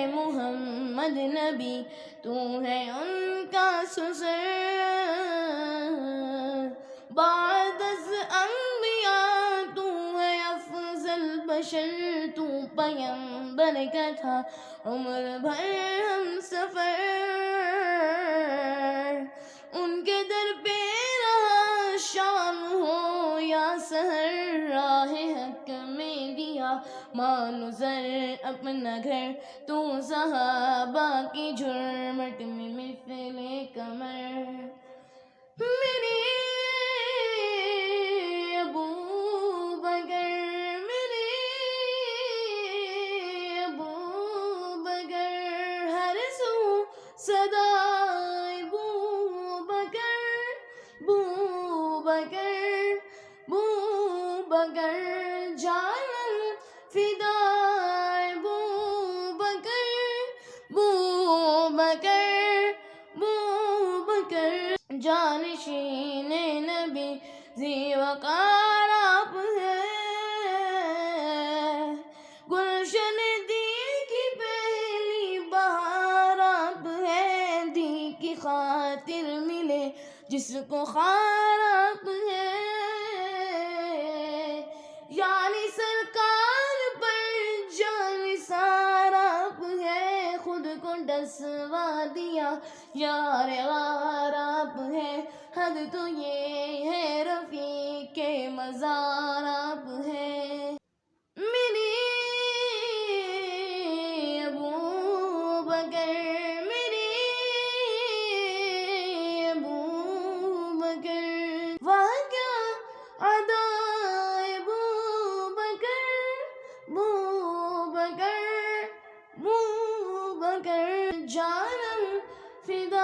محمد نبی، تو ہے ان کا سسر، بعد از انبیاء تو ہے افضل بشر، تو پیغمبر کا تھا عمر بھر ہم سفر، ان کے در پہ رہا شام ہو یا سحر، راہ حق میں دیا مانظر اپنا گھر، تو صحابہ کی جھرمٹ میں مثل قمر، میرے ابوبکر، میرے ابوبکر، ہر سو صدا ابوبکر، بوبکر، بوبکر، جانم فدا ابوبکر، بوبکر، بوبکر، جانشین نبی ذی وقار آپ ہیں، گلشن دین کی پہلی بہار آپ ہیں، دین کی خاطر ملے جس کو خار آپ ہیں، یعنی سرکار پر جان نثار آپ ہیں، خود کو ڈسوا دیا یار غار آپ ہیں، حد تو یہ ہے رفیق کے مزار آپ ہیں، میرے ابوبکر، میرے ابوبکر، واہ کیا ادا ابوبکر، بوبکر، بوبکر، جانم فدا